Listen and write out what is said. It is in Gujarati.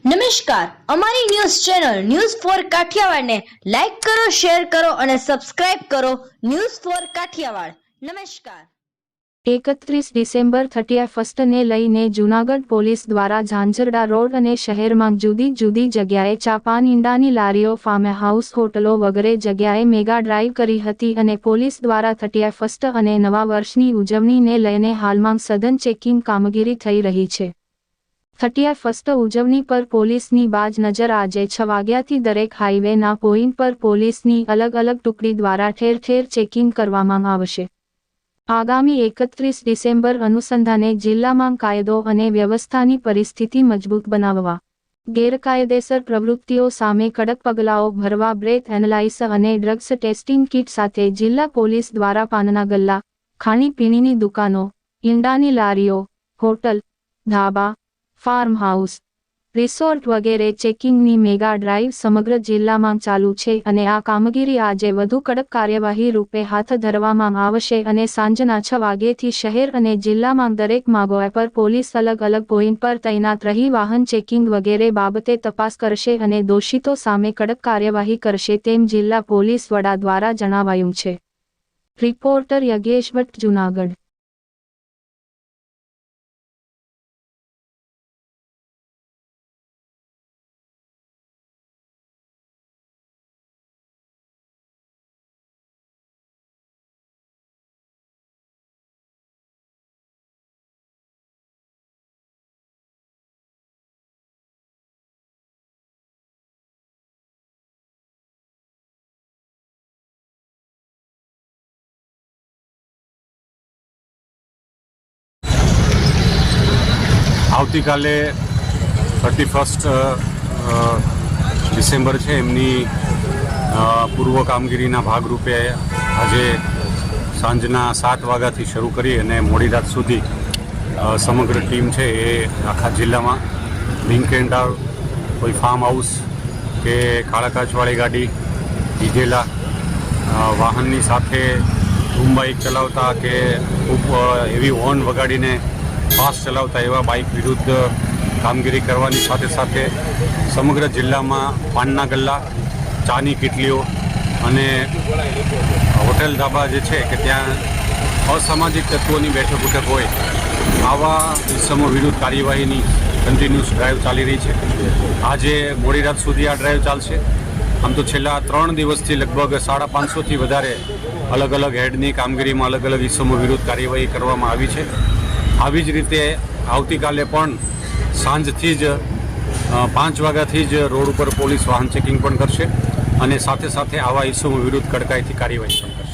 નમસ્કાર, અમારી news channel news for Kathiyawad ને લાઈક કરો, શેર કરો અને સબસ્ક્રાઇબ કરો. News for Kathiyawad. નમસ્કાર. 31 ડિસેમ્બર 31 ને લઈને જૂનાગઢ પોલીસ દ્વારા ઝાંઝરડા રોડ અને શહેરમાં જુદી જુદી જગ્યાએ ચાપાન ઈંડાની લારીઓ, ફાર્મ હાઉસ, હોટલો વગેરે જગ્યાએ મેગા ડ્રાઈવ કરી હતી અને પોલીસ દ્વારા 31 અને નવા વર્ષની ઉજવણીને લઈને હાલમાં સઘન ચેકિંગ કામગીરી થઈ રહી છે. 31 ઉજવણી પર પોલીસની બાજ નજર આજે 6 વાગ્યાથી દરેક હાઈવેના પોઈન્ટ પર પોલીસની અલગ અલગ ટુકડી દ્વારા ઠેર ઠેર ચેકિંગ કરવામાં આવશે. આગામી 31 ડિસેમ્બર અનુસંધાને જિલ્લામાં કાયદો અને વ્યવસ્થાની પરિસ્થિતિ મજબૂત બનાવવા, ગેરકાયદેસર પ્રવૃત્તિઓ સામે કડક પગલાઓ ભરવા બ્રેથ એનાલાઇસ અને ડ્રગ્સ ટેસ્ટિંગ કિટ સાથે જિલ્લા પોલીસ દ્વારા પાનના ગલ્લા, ખાણીપીણીની દુકાનો, ઈંડાની લારીઓ, હોટલ, ધાબા, ફાર્મ હાઉસ, રિસોર્ટ વગેરે ચેકિંગની મેગા ડ્રાઈવ સમગ્ર જિલ્લામાં ચાલુ છે અને આ કામગીરી આજે વધુ કડક કાર્યવાહી રૂપે હાથ ધરવામાં આવશે અને સાંજના 6 વાગ્યેથી શહેર અને જિલ્લામાં દરેક માર્ગો પર પોલીસ અલગ અલગ પોઈન્ટ પર તૈનાત રહી વાહન ચેકિંગ વગેરે બાબતે તપાસ કરશે અને દોષિતો સામે કડક કાર્યવાહી કરશે તેમ જિલ્લા પોલીસ વડા દ્વારા જણાવાયું છે. રિપોર્ટર યજ્ઞેશ ભટ્ટ, જૂનાગઢ. આવતીકાલે 31 ડિસેમ્બર છે, એમની પૂર્વ કામગીરીના ભાગરૂપે આજે સાંજના 7 વાગ્યાથી શરૂ કરી અને મોડી રાત સુધી સમગ્ર ટીમ છે એ આખા જિલ્લામાં લિંક એન્ડ આઉટ, કોઈ ફાર્મ હાઉસ કે કાળા કાચવાળી ગાડી, ડીજેલા વાહનની સાથે ધૂમ બાઇક ચલાવતા કે ખૂબ હેવી હોર્ન વગાડીને ફાસ્ટ ચલાવતા એવા બાઇક વિરુદ્ધ કામગીરી કરવાની સાથે સાથે સમગ્ર જિલ્લામાં પાનના ગલ્લા, ચાની કીટલીઓ અને હોટેલ ધાબા જે છે કે ત્યાં અસામાજિક તત્વોની બેઠક ઉઠક હોય આવા ઇસમો વિરુદ્ધ કાર્યવાહીની કન્ટિન્યુઅસ ડ્રાઈવ ચાલી રહી છે. આજે મોડી રાત સુધી આ ડ્રાઈવ ચાલશે. આમ તો છેલ્લા 3 દિવસથી લગભગ 550થી વધારે અલગ અલગ હેડની કામગીરીમાં અલગ અલગ ઇસમો વિરુદ્ધ કાર્યવાહી કરવામાં આવી છે. આવી જ રીતે આવતીકાલે પણ સાંજથી જ 5 વાગ્યાથી જ રોડ ઉપર પોલીસ વાહન ચેકિંગ પણ કરશે અને સાથે સાથે આવા ઇસમો વિરુદ્ધ કડકાઈથી કાર્યવાહી પણ કરશે.